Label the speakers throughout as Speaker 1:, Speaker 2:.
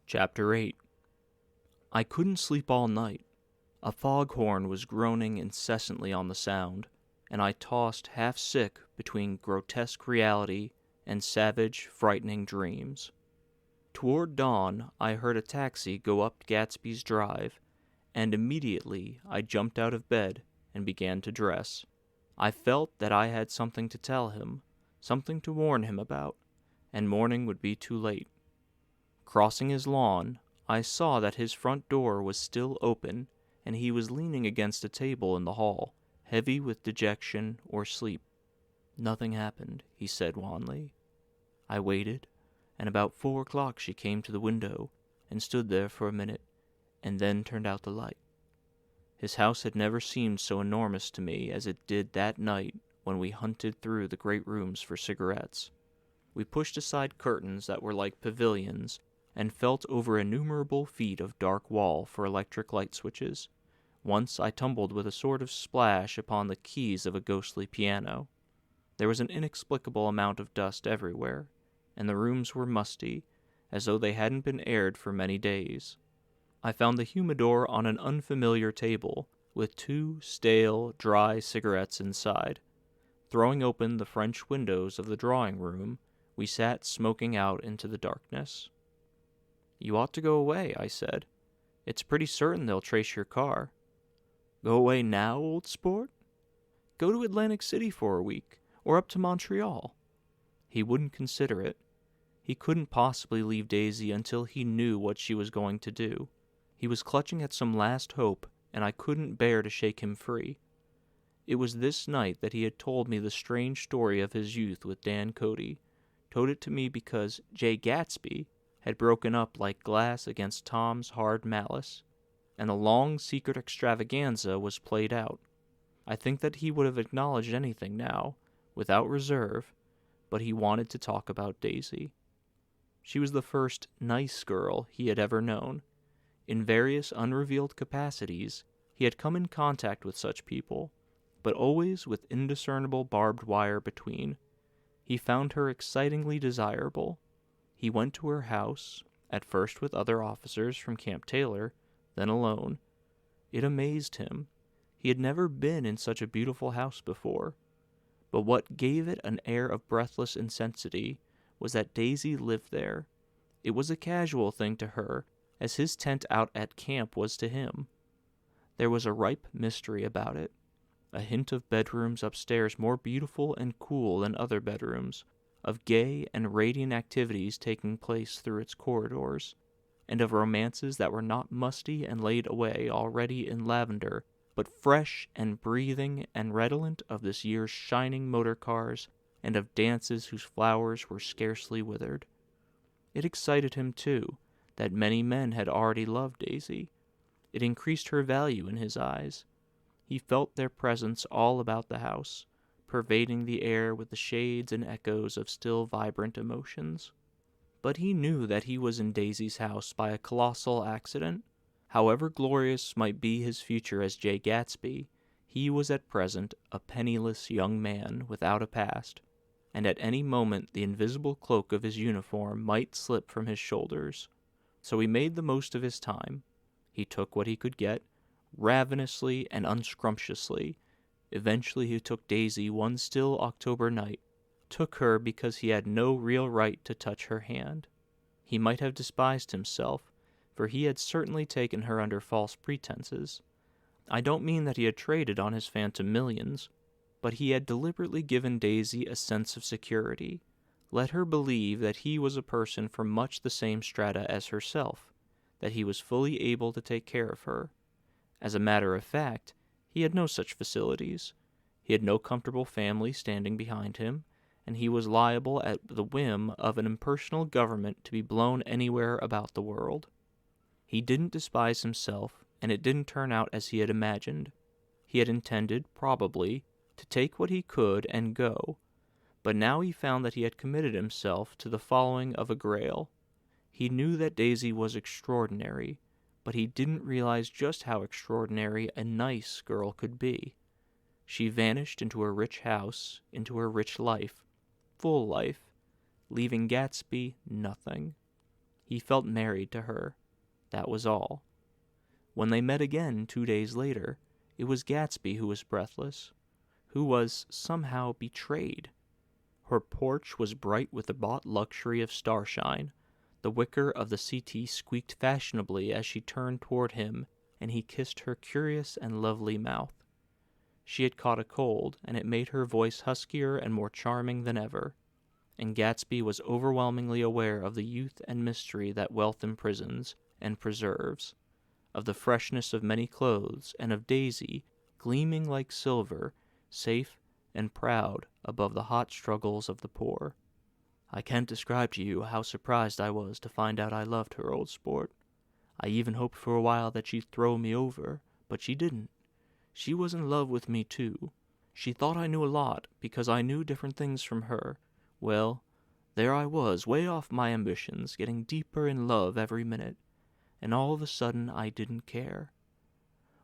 Speaker 1: Chapter 8. I couldn't sleep all night. A foghorn was groaning incessantly on the sound, and I tossed half sick between grotesque reality and savage, frightening dreams. Toward dawn, I heard a taxi go up Gatsby's drive, and immediately I jumped out of bed and began to dress. I felt that I had something to tell him, something to warn him about, and morning would be too late. Crossing his lawn, I saw that his front door was still open, and he was leaning against a table in the hall, heavy with dejection or sleep. "Nothing happened," he said wanly. I waited, and about 4 o'clock she came to the window and stood there for a minute, and then turned out the light. His house had never seemed so enormous to me as it did that night when we hunted through the great rooms for cigarettes. We pushed aside curtains that were like pavilions and felt over innumerable feet of dark wall for electric light switches. Once I tumbled with a sort of splash upon the keys of a ghostly piano. There was an inexplicable amount of dust everywhere, and the rooms were musty, as though they hadn't been aired for many days. I found the humidor on an unfamiliar table, with 2 stale, dry cigarettes inside. Throwing open the French windows of the drawing-room, we sat smoking out into the darkness. "You ought to go away," I said. "It's pretty certain they'll trace your car." "Go away now, old sport?" "Go to Atlantic City for a week, or up to Montreal." He wouldn't consider it. He couldn't possibly leave Daisy until he knew what she was going to do. He was clutching at some last hope, and I couldn't bear to shake him free. It was this night that he had told me the strange story of his youth with Dan Cody, told it to me because Jay Gatsby had broken up like glass against Tom's hard malice, and the long secret extravaganza was played out. I think that he would have acknowledged anything now, without reserve, but he wanted to talk about Daisy. She was the first nice girl he had ever known. In various unrevealed capacities, he had come in contact with such people, but always with indiscernible barbed wire between. He found her excitingly desirable. He went to her house, at first with other officers from Camp Taylor, then alone. It amazed him. He had never been in such a beautiful house before. But what gave it an air of breathless intensity was that Daisy lived there. It was a casual thing to her, as his tent out at camp was to him. There was a ripe mystery about it, a hint of bedrooms upstairs more beautiful and cool than other bedrooms, of gay and radiant activities taking place through its corridors, and of romances that were not musty and laid away already in lavender, but fresh and breathing and redolent of this year's shining motor cars and of dances whose flowers were scarcely withered. It excited him, too, that many men had already loved Daisy. It increased her value in his eyes. He felt their presence all about the house, pervading the air with the shades and echoes of still vibrant emotions. But he knew that he was in Daisy's house by a colossal accident. However glorious might be his future as Jay Gatsby, he was at present a penniless young man without a past, and at any moment the invisible cloak of his uniform might slip from his shoulders. So he made the most of his time. He took what he could get, ravenously and unscrumptiously. Eventually he took Daisy one still October night, took her because he had no real right to touch her hand. He might have despised himself, for he had certainly taken her under false pretenses. I don't mean that he had traded on his phantom millions, but he had deliberately given Daisy a sense of security, let her believe that he was a person from much the same strata as herself, that he was fully able to take care of her. As a matter of fact, he had no such facilities. He had no comfortable family standing behind him, and he was liable at the whim of an impersonal government to be blown anywhere about the world. He didn't despise himself, and it didn't turn out as he had imagined. He had intended, probably, to take what he could and go, but now he found that he had committed himself to the following of a grail. He knew that Daisy was extraordinary, but he didn't realize just how extraordinary a nice girl could be. She vanished into her rich house, into her rich life, full life, leaving Gatsby nothing. He felt married to her. That was all. When they met again 2 days later, it was Gatsby who was breathless, who was somehow betrayed. Her porch was bright with the bought luxury of starshine. The wicker of the settee squeaked fashionably as she turned toward him, and he kissed her curious and lovely mouth. She had caught a cold, and it made her voice huskier and more charming than ever, and Gatsby was overwhelmingly aware of the youth and mystery that wealth imprisons and preserves, of the freshness of many clothes, and of Daisy, gleaming like silver, safe and proud above the hot struggles of the poor. I can't describe to you how surprised I was to find out I loved her, old sport. I even hoped for a while that she'd throw me over, but she didn't. She was in love with me, too. She thought I knew a lot, because I knew different things from her. Well, there I was, way off my ambitions, getting deeper in love every minute, and all of a sudden I didn't care.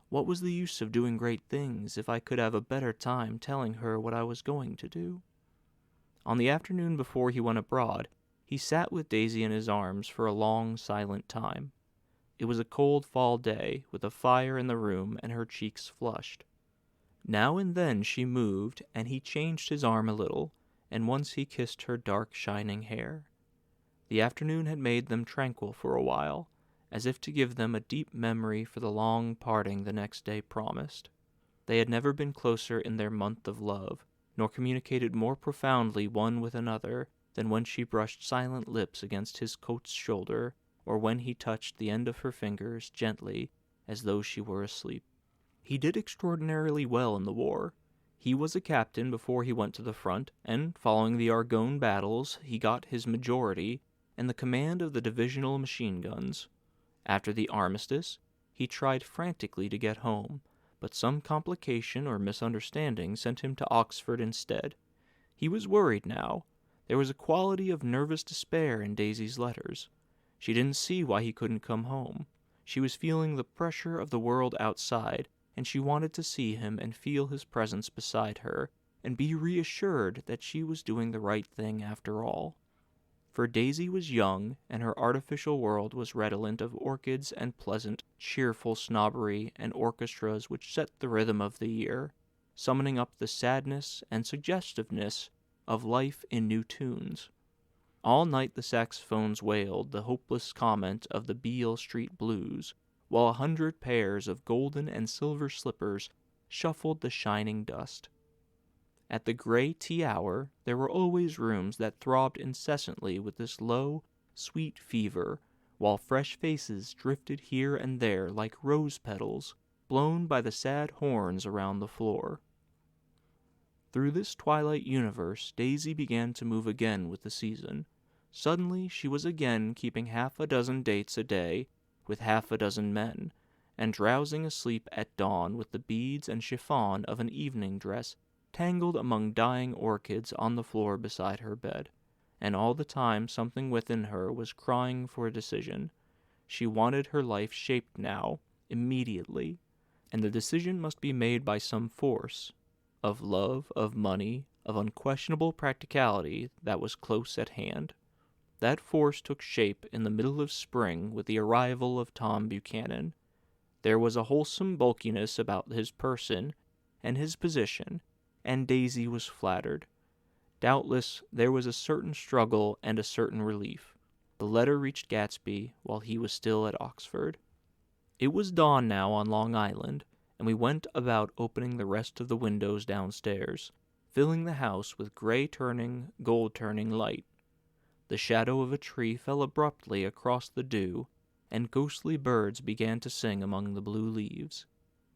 Speaker 1: What was the use of doing great things if I could have a better time telling her what I was going to do? On the afternoon before he went abroad, he sat with Daisy in his arms for a long, silent time. It was a cold fall day, with a fire in the room and her cheeks flushed. Now and then she moved, and he changed his arm a little, and once he kissed her dark, shining hair. The afternoon had made them tranquil for a while, as if to give them a deep memory for the long parting the next day promised. They had never been closer in their month of love, nor communicated more profoundly one with another than when she brushed silent lips against his coat's shoulder, or when he touched the end of her fingers gently as though she were asleep. He did extraordinarily well in the war. He was a captain before he went to the front, and following the Argonne battles he got his majority and the command of the divisional machine guns. After the armistice, he tried frantically to get home, but some complication or misunderstanding sent him to Oxford instead. He was worried now. There was a quality of nervous despair in Daisy's letters. She didn't see why he couldn't come home. She was feeling the pressure of the world outside, and she wanted to see him and feel his presence beside her, and be reassured that she was doing the right thing after all. For Daisy was young, and her artificial world was redolent of orchids and pleasant, cheerful snobbery and orchestras which set the rhythm of the year, summoning up the sadness and suggestiveness of life in new tunes. All night the saxophones wailed the hopeless comment of the Beale Street Blues, while 100 pairs of golden and silver slippers shuffled the shining dust. At the gray tea hour, there were always rooms that throbbed incessantly with this low, sweet fever, while fresh faces drifted here and there like rose petals, blown by the sad horns around the floor. Through this twilight universe, Daisy began to move again with the season. Suddenly, she was again keeping half a dozen dates a day with half a dozen men, and drowsing asleep at dawn with the beads and chiffon of an evening dress tangled among dying orchids on the floor beside her bed, and all the time something within her was crying for a decision. She wanted her life shaped now, immediately, and the decision must be made by some force, of love, of money, of unquestionable practicality that was close at hand. That force took shape in the middle of spring with the arrival of Tom Buchanan. There was a wholesome bulkiness about his person and his position, and Daisy was flattered. Doubtless there was a certain struggle and a certain relief. The letter reached Gatsby while he was still at Oxford. It was dawn now on Long Island, and we went about opening the rest of the windows downstairs, filling the house with gray-turning, gold-turning light. The shadow of a tree fell abruptly across the dew, and ghostly birds began to sing among the blue leaves.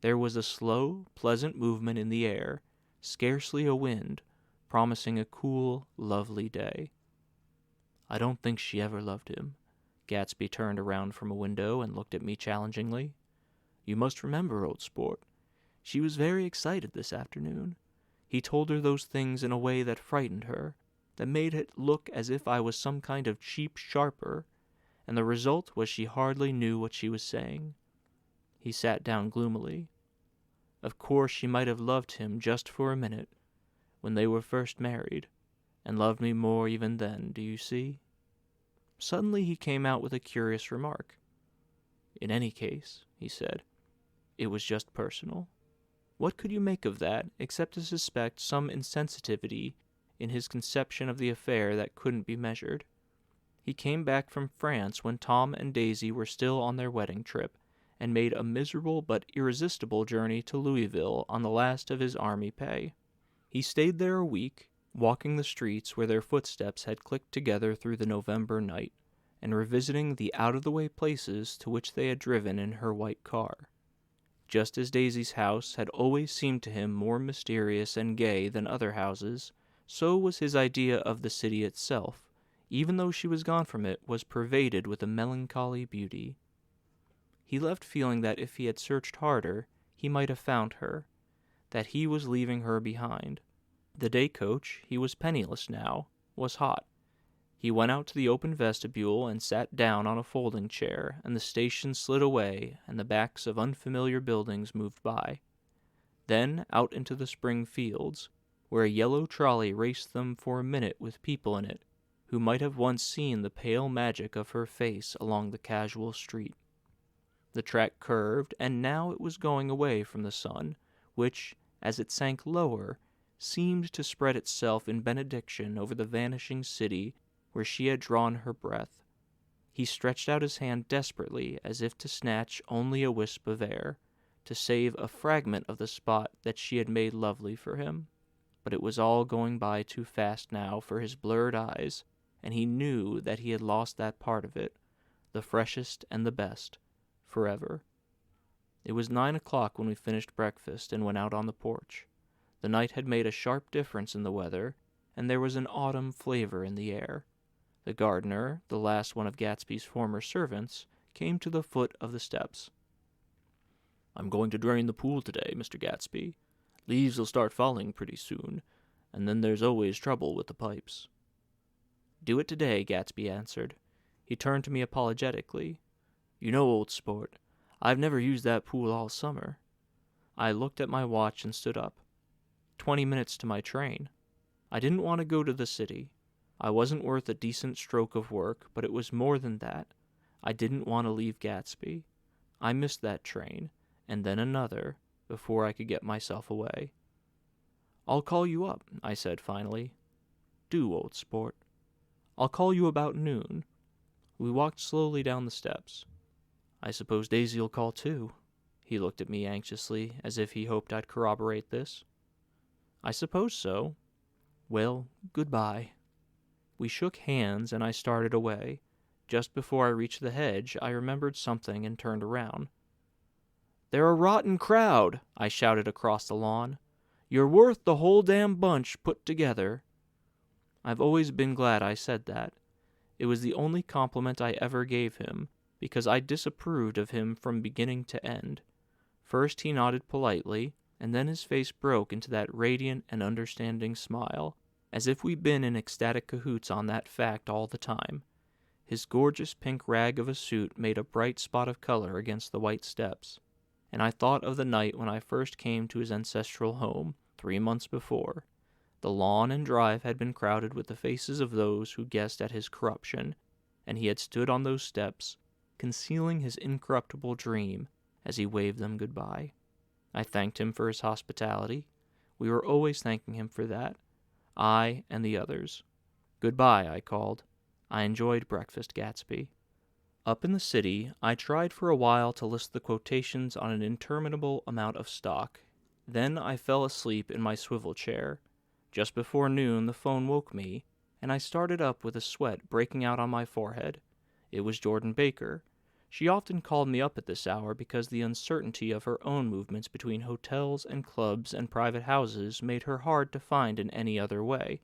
Speaker 1: There was a slow, pleasant movement in the air, scarcely a wind, promising a cool, lovely day. I don't think she ever loved him. Gatsby turned around from a window and looked at me challengingly. You must remember, old sport, she was very excited this afternoon. He told her those things in a way that frightened her, that made it look as if I was some kind of cheap sharper, and the result was she hardly knew what she was saying. He sat down gloomily. Of course she might have loved him just for a minute, when they were first married, and loved me more even then, do you see? Suddenly he came out with a curious remark. "In any case," he said, "it was just personal." What could you make of that, except to suspect some insensitivity in his conception of the affair that couldn't be measured? He came back from France when Tom and Daisy were still on their wedding trip, and made a miserable but irresistible journey to Louisville on the last of his army pay. He stayed there a week, walking the streets where their footsteps had clicked together through the November night, and revisiting the out-of-the-way places to which they had driven in her white car. Just as Daisy's house had always seemed to him more mysterious and gay than other houses, so was his idea of the city itself, even though she was gone from it, was pervaded with a melancholy beauty. He left feeling that if he had searched harder, he might have found her, that he was leaving her behind. The day coach, he was penniless now, was hot. He went out to the open vestibule and sat down on a folding chair, and the station slid away, and the backs of unfamiliar buildings moved by. Then out into the spring fields, where a yellow trolley raced them for a minute with people in it, who might have once seen the pale magic of her face along the casual street. The track curved, and now it was going away from the sun, which, as it sank lower, seemed to spread itself in benediction over the vanishing city where she had drawn her breath. He stretched out his hand desperately, as if to snatch only a wisp of air, to save a fragment of the spot that she had made lovely for him. But it was all going by too fast now for his blurred eyes, and he knew that he had lost that part of it, the freshest and the best, forever. It was 9 o'clock when we finished breakfast and went out on the porch. The night had made a sharp difference in the weather, and there was an autumn flavor in the air. The gardener, the last one of Gatsby's former servants, came to the foot of the steps. "I'm going to drain the pool today, Mr. Gatsby. Leaves will start falling pretty soon, and then there's always trouble with the pipes." "Do it today," Gatsby answered. He turned to me apologetically. "You know, old sport, I've never used that pool all summer." I looked at my watch and stood up. 20 minutes to my train. I didn't want to go to the city. I wasn't worth a decent stroke of work, but it was more than that. I didn't want to leave Gatsby. I missed that train, and then another, before I could get myself away. "I'll call you up," I said finally. "Do, old sport." "I'll call you about noon." We walked slowly down the steps. "I suppose Daisy'll call too." He looked at me anxiously, as if he hoped I'd corroborate this. "I suppose so." "Well, goodbye." We shook hands, and I started away. Just before I reached the hedge, I remembered something and turned around. "They're a rotten crowd," I shouted across the lawn. "You're worth the whole damn bunch put together." I've always been glad I said that. It was the only compliment I ever gave him, because I disapproved of him from beginning to end. First he nodded politely, and then his face broke into that radiant and understanding smile, as if we'd been in ecstatic cahoots on that fact all the time. His gorgeous pink rag of a suit made a bright spot of color against the white steps, and I thought of the night when I first came to his ancestral home, 3 months before. The lawn and drive had been crowded with the faces of those who guessed at his corruption, and he had stood on those steps, concealing his incorruptible dream as he waved them goodbye. I thanked him for his hospitality. We were always thanking him for that, I and the others. "Goodbye," I called. I enjoyed breakfast, Gatsby. Up in the city, I tried for a while to list the quotations on an interminable amount of stock. Then I fell asleep in my swivel chair. Just before noon, the phone woke me, and I started up with a sweat breaking out on my forehead. It was Jordan Baker. She often called me up at this hour because the uncertainty of her own movements between hotels and clubs and private houses made her hard to find in any other way.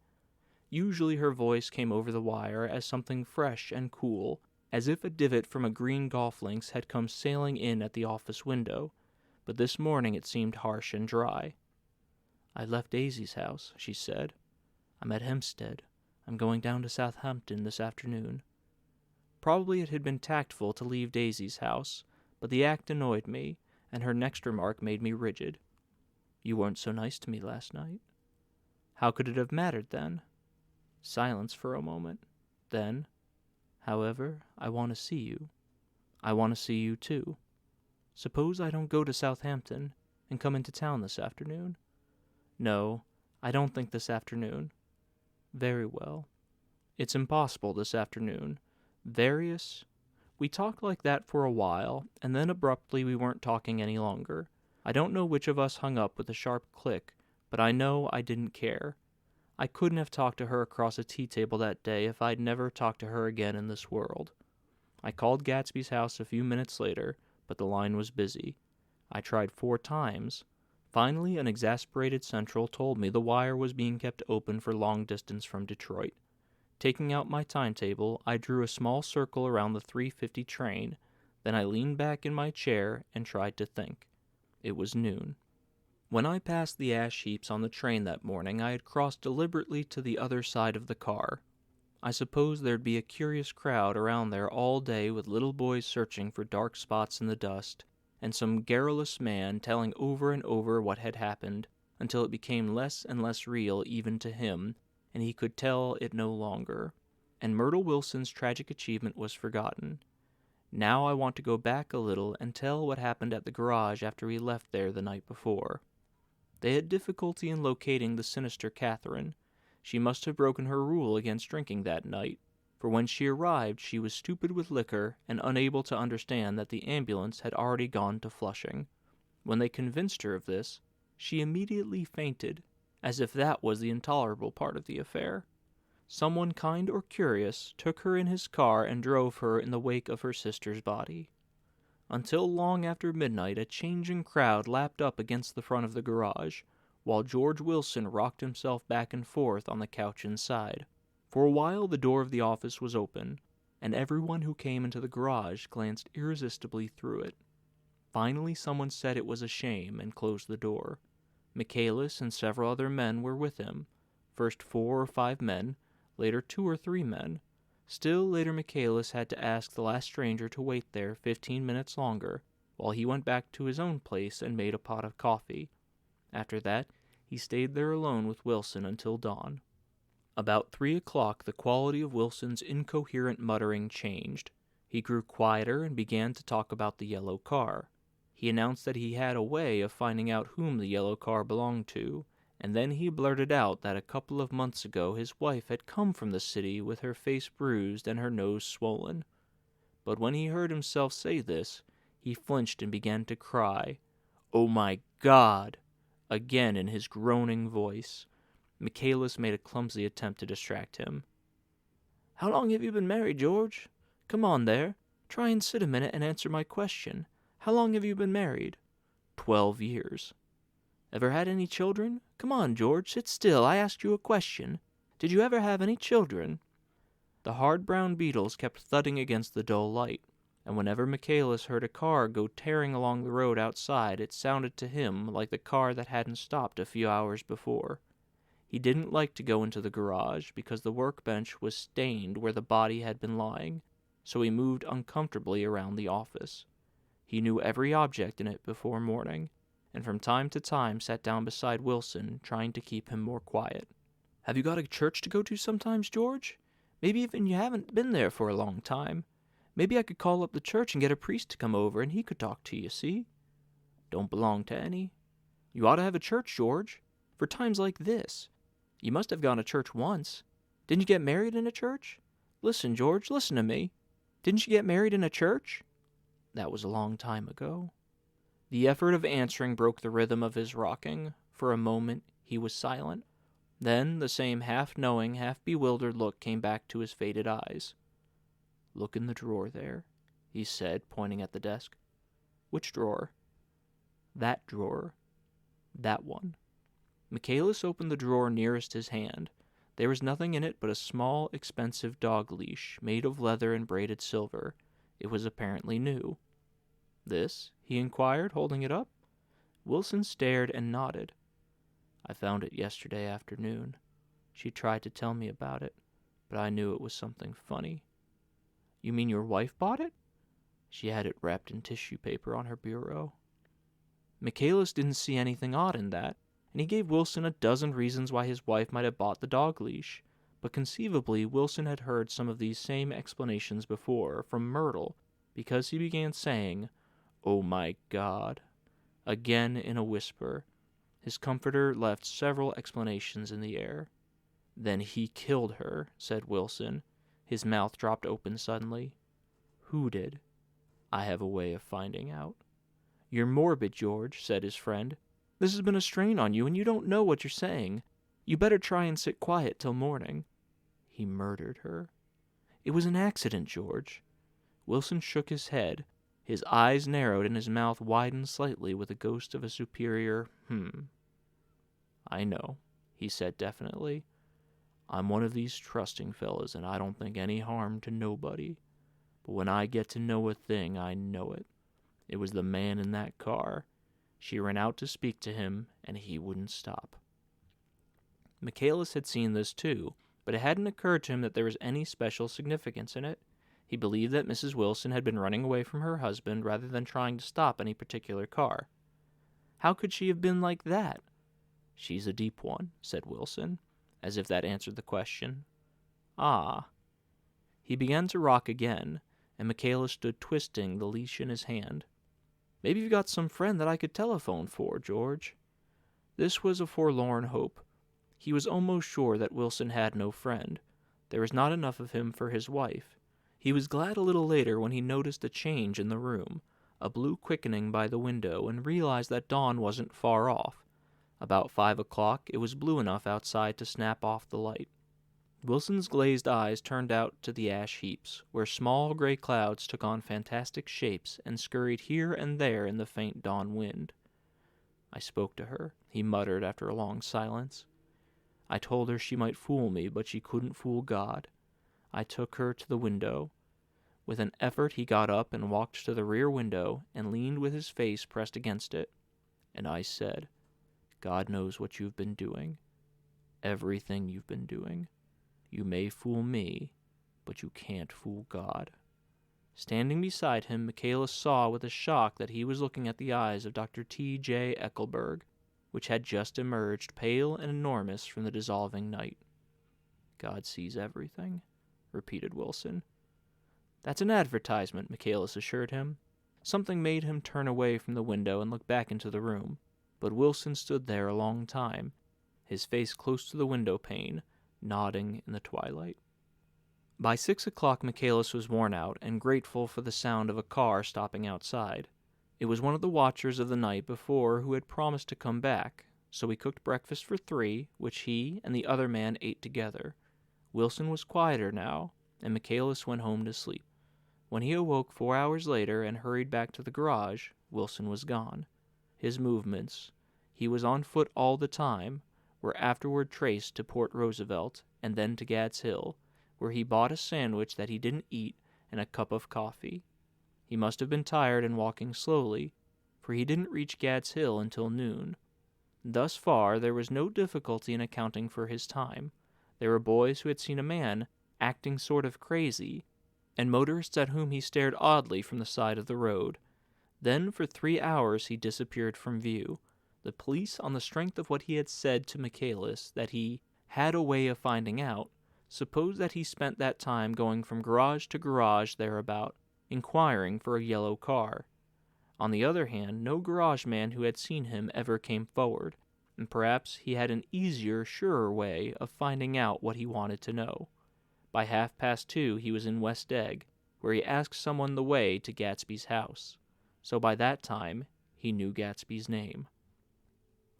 Speaker 1: Usually her voice came over the wire as something fresh and cool, as if a divot from a green golf links had come sailing in at the office window, but this morning it seemed harsh and dry. "I left Daisy's house," she said. "I'm at Hempstead. I'm going down to Southampton this afternoon." Probably it had been tactful to leave Daisy's house, but the act annoyed me, and her next remark made me rigid. "You weren't so nice to me last night." "How could it have mattered then?" Silence for a moment. Then, However, I want to see you. I want to see you too. Suppose I don't go to Southampton and come into town this afternoon? No, I don't think this afternoon. Very well. It's impossible this afternoon. Various? We talked like that for a while, and then abruptly we weren't talking any longer. I don't know which of us hung up with a sharp click, but I know I didn't care. I couldn't have talked to her across a tea table that day if I'd never talked to her again in this world. I called Gatsby's house a few minutes later, but the line was busy. I tried 4 times. Finally, an exasperated central told me the wire was being kept open for long distance from Detroit. Taking out my timetable, I drew a small circle around the 3:50 train. Then I leaned back in my chair and tried to think. It was noon. When I passed the ash heaps on the train that morning, I had crossed deliberately to the other side of the car. I suppose there'd be a curious crowd around there all day with little boys searching for dark spots in the dust, and some garrulous man telling over and over what had happened, until it became less and less real even to him, and he could tell it no longer. And Myrtle Wilson's tragic achievement was forgotten. Now I want to go back a little and tell what happened at the garage after we left there the night before. They had difficulty in locating the sinister Catherine. She must have broken her rule against drinking that night, for when she arrived she was stupid with liquor and unable to understand that the ambulance had already gone to Flushing. When they convinced her of this, she immediately fainted, as if that was the intolerable part of the affair. Someone kind or curious took her in his car and drove her in the wake of her sister's body. Until long after midnight, a changing crowd lapped up against the front of the garage, while George Wilson rocked himself back and forth on the couch inside. For a while the door of the office was open, and everyone who came into the garage glanced irresistibly through it. Finally someone said it was a shame and closed the door. Michaelis and several other men were with him. First 4 or 5 men, later 2 or 3 men. Still later Michaelis had to ask the last stranger to wait there 15 minutes longer, while he went back to his own place and made a pot of coffee. After that, he stayed there alone with Wilson until dawn. About 3 o'clock the quality of Wilson's incoherent muttering changed. He grew quieter and began to talk about the yellow car. He announced that he had a way of finding out whom the yellow car belonged to, and then he blurted out that a couple of months ago his wife had come from the city with her face bruised and her nose swollen. But when he heard himself say this, he flinched and began to cry, "Oh my God!" again in his groaning voice. Michaelis made a clumsy attempt to distract him. "How long have you been married, George? Come on there. Try and sit a minute and answer my question. How long have you been married?" 12 years. "Ever had any children? Come on, George, sit still. I asked you a question. Did you ever have any children?" The hard brown beetles kept thudding against the dull light, and whenever Michaelis heard a car go tearing along the road outside, it sounded to him like the car that hadn't stopped a few hours before. He didn't like to go into the garage because the workbench was stained where the body had been lying, so he moved uncomfortably around the office. He knew every object in it before morning, and from time to time sat down beside Wilson, trying to keep him more quiet. "Have you got a church to go to sometimes, George? Maybe even you haven't been there for a long time. Maybe I could call up the church and get a priest to come over and he could talk to you, see? Don't belong to any. You ought to have a church, George, for times like this. You must have gone to church once. Didn't you get married in a church? Listen, George, listen to me. Didn't you get married in a church?" That was a long time ago. The effort of answering broke the rhythm of his rocking. For a moment he was silent. Then the same half-knowing, half-bewildered look came back to his faded eyes. "Look in the drawer there," he said, pointing at the desk. "Which drawer?" "That drawer. That one." Michaelis opened the drawer nearest his hand. There was nothing in it but a small, expensive dog leash, made of leather and braided silver. It was apparently new. "This?" he inquired, holding it up. Wilson stared and nodded. "I found it yesterday afternoon. She tried to tell me about it, but I knew it was something funny." "You mean your wife bought it?" "She had it wrapped in tissue paper on her bureau." Michaelis didn't see anything odd in that, and he gave Wilson a dozen reasons why his wife might have bought the dog leash, but conceivably Wilson had heard some of these same explanations before from Myrtle, because he began saying, "Oh my God," again in a whisper. His comforter left several explanations in the air. "Then he killed her," said Wilson. His mouth dropped open suddenly. "Who did?" "I have a way of finding out." "You're morbid, George," said his friend. "This has been a strain on you, and you don't know what you're saying. You better try and sit quiet till morning." "He murdered her." "It was an accident, George." Wilson shook his head. His eyes narrowed and his mouth widened slightly with a ghost of a superior "I know," he said definitely. "I'm one of these trusting fellas, and I don't think any harm to nobody. But when I get to know a thing, I know it. It was the man in that car. She ran out to speak to him, and he wouldn't stop." Michaelis had seen this too, but it hadn't occurred to him that there was any special significance in it. He believed that Mrs. Wilson had been running away from her husband rather than trying to stop any particular car. How could she have been like that? "She's a deep one," said Wilson, as if that answered the question. "Ah." He began to rock again, and Michaelis stood twisting the leash in his hand. "Maybe you've got some friend that I could telephone for, George." This was a forlorn hope. He was almost sure that Wilson had no friend. There was not enough of him for his wife. He was glad a little later when he noticed a change in the room, a blue quickening by the window, and realized that dawn wasn't far off. About 5 o'clock, it was blue enough outside to snap off the light. Wilson's glazed eyes turned out to the ash heaps, where small gray clouds took on fantastic shapes and scurried here and there in the faint dawn wind. "I spoke to her," he muttered after a long silence. "I told her she might fool me, but she couldn't fool God. I took her to the window." With an effort he got up and walked to the rear window and leaned with his face pressed against it. "And I said, God knows what you've been doing. Everything you've been doing. You may fool me, but you can't fool God." Standing beside him, Michaelis saw with a shock that he was looking at the eyes of Dr. T.J. Eckelberg, which had just emerged pale and enormous from the dissolving night. "God sees everything," repeated Wilson. "That's an advertisement," Michaelis assured him. Something made him turn away from the window and look back into the room, but Wilson stood there a long time, his face close to the window pane, nodding in the twilight. By 6 o'clock Michaelis was worn out and grateful for the sound of a car stopping outside. It was one of the watchers of the night before who had promised to come back, so he cooked breakfast for 3, which he and the other man ate together. Wilson was quieter now, and Michaelis went home to sleep. When he awoke 4 hours later and hurried back to the garage, Wilson was gone. His movements, he was on foot all the time, were afterward traced to Port Roosevelt and then to Gad's Hill, where he bought a sandwich that he didn't eat and a cup of coffee. He must have been tired and walking slowly, for he didn't reach Gad's Hill until noon. Thus far, there was no difficulty in accounting for his time. There were boys who had seen a man acting sort of crazy, and motorists at whom he stared oddly from the side of the road. Then for 3 hours he disappeared from view. The police, on the strength of what he had said to Michaelis, that he had a way of finding out, supposed that he spent that time going from garage to garage thereabout, inquiring for a yellow car. On the other hand, no garage man who had seen him ever came forward, and perhaps he had an easier, surer way of finding out what he wanted to know. By 2:30 he was in West Egg, where he asked someone the way to Gatsby's house. So by that time, he knew Gatsby's name.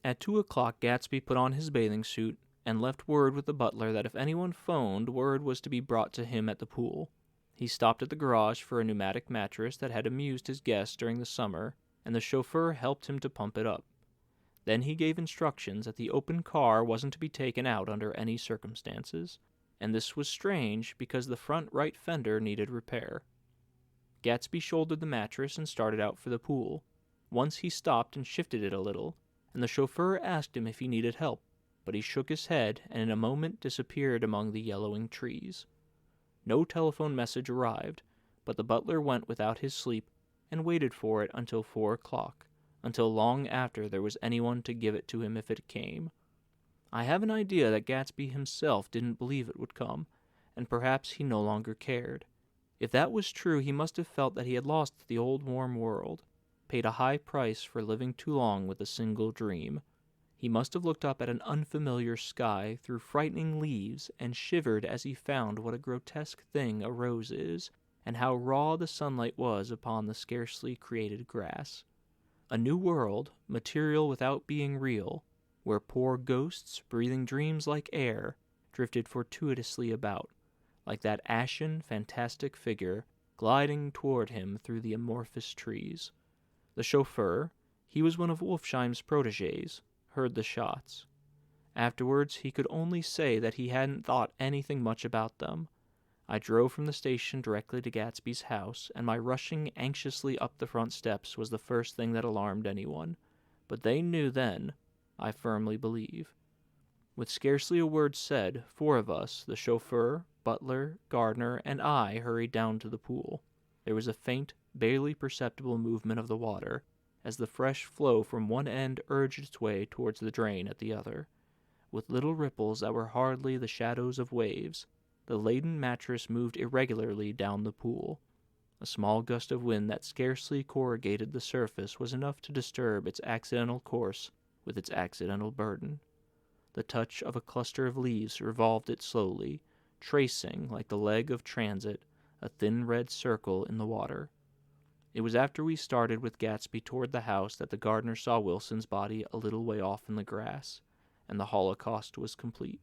Speaker 1: At 2 o'clock, Gatsby put on his bathing suit and left word with the butler that if anyone phoned, word was to be brought to him at the pool. He stopped at the garage for a pneumatic mattress that had amused his guests during the summer, and the chauffeur helped him to pump it up. Then he gave instructions that the open car wasn't to be taken out under any circumstances, and this was strange because the front right fender needed repair. Gatsby shouldered the mattress and started out for the pool. Once he stopped and shifted it a little, and the chauffeur asked him if he needed help, but he shook his head and in a moment disappeared among the yellowing trees. No telephone message arrived, but the butler went without his sleep and waited for it until 4 o'clock, until long after there was anyone to give it to him if it came. I have an idea that Gatsby himself didn't believe it would come, and perhaps he no longer cared. If that was true, he must have felt that he had lost the old warm world, paid a high price for living too long with a single dream. He must have looked up at an unfamiliar sky through frightening leaves and shivered as he found what a grotesque thing a rose is, and how raw the sunlight was upon the scarcely created grass. A new world, material without being real, where poor ghosts, breathing dreams like air, drifted fortuitously about, like that ashen, fantastic figure gliding toward him through the amorphous trees. The chauffeur, he was one of Wolfsheim's protégés, heard the shots. Afterwards, he could only say that he hadn't thought anything much about them. I drove from the station directly to Gatsby's house, and my rushing anxiously up the front steps was the first thing that alarmed anyone. But they knew then, I firmly believe. With scarcely a word said, 4 of us, the chauffeur, butler, gardener, and I, hurried down to the pool. There was a faint, barely perceptible movement of the water, as the fresh flow from one end urged its way towards the drain at the other. With little ripples that were hardly the shadows of waves, the laden mattress moved irregularly down the pool. A small gust of wind that scarcely corrugated the surface was enough to disturb its accidental course with its accidental burden. The touch of a cluster of leaves revolved it slowly, tracing, like the leg of transit, a thin red circle in the water. It was after we started with Gatsby toward the house that the gardener saw Wilson's body a little way off in the grass, and the holocaust was complete.